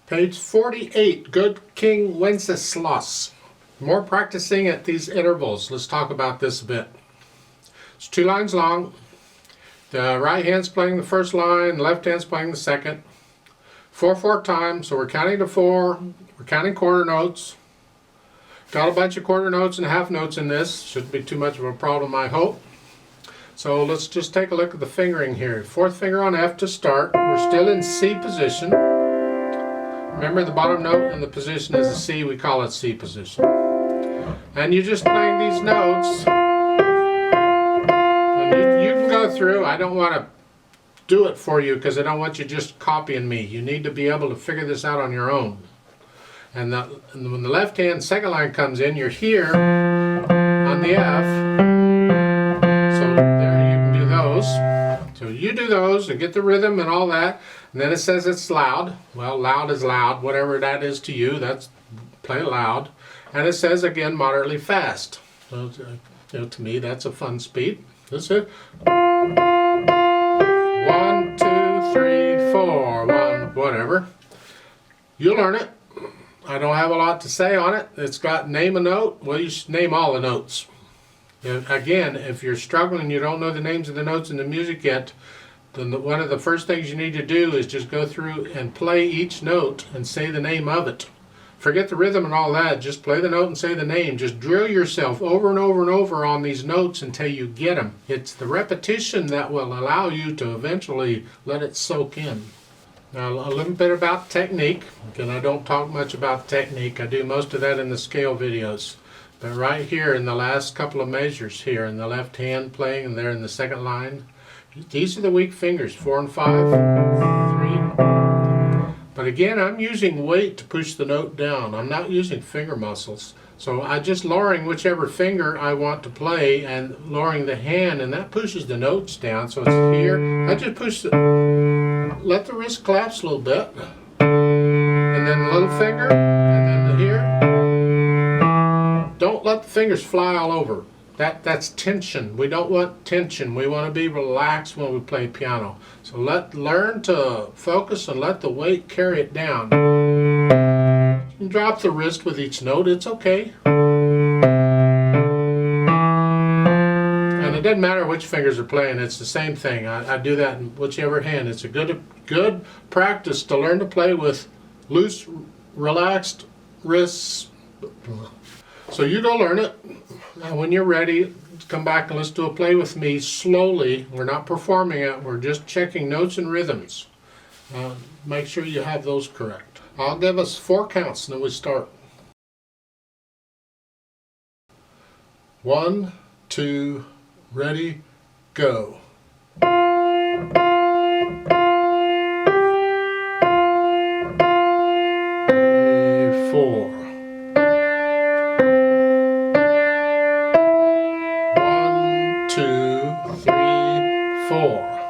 Page 48, Good King Wenceslas. More practicing at these intervals. Let's talk about this a bit. It's 2 lines long. The right hand's playing the first line, the left hand's playing the second. 4/4 time, so we're counting to 4. We're counting quarter notes. Got a bunch of quarter notes and half notes in this. Shouldn't be too much of a problem, I hope. So let's just take a look at the fingering here. 4th finger on F to start. We're still in C position. Remember, the bottom note in the position is a C. We call it C position. And you're just playing these notes. And you can go through. I don't want to do it for you because I don't want you just copying me. You need to be able to figure this out on your own. And when the left hand second line comes in, you're here on the F. So there you can do those. So you do those and get the rhythm and all that. And then it says it's loud. Well, loud is loud. Whatever that is to you, that's play loud. And it says again moderately fast. So to me, that's a fun speed. That's it. 1, 2, 3, 4. 1, whatever. You'll learn it. I don't have a lot to say on it. It's got name a note. Well, you should name all the notes. Again, if you're struggling and you don't know the names of the notes in the music yet, then one of the first things you need to do is just go through and play each note and say the name of it. Forget the rhythm and all that. Just play the note and say the name. Just drill yourself over and over and over on these notes until you get them. It's the repetition that will allow you to eventually let it soak in. Now, a little bit about technique. Again, I don't talk much about technique. I do most of that in the scale videos. But right here in the last couple of measures here in the left hand playing and there in the second line, these are the weak fingers, 4 and 5, 3. But again, I'm using weight to push the note down. I'm not using finger muscles. So I just lowering whichever finger I want to play and lowering the hand, and that pushes the notes down. So it's here. I just push let the wrist collapse a little bit. And then the little finger, and then here. Don't let the fingers fly all over. That's tension. We don't want tension. We want to be relaxed when we play piano. So learn to focus and let the weight carry it down. You can drop the wrist with each note. It's okay. And it doesn't matter which fingers are playing. It's the same thing. I do that in whichever hand. It's a good practice to learn to play with loose, relaxed wrists. So you go learn it, and when you're ready, come back and let's do a play with me slowly. We're not performing it, we're just checking notes and rhythms. Make sure you have those correct. I'll give us 4 counts and then we start. 1, 2, ready, go. 4. 1, 2, 3, 4.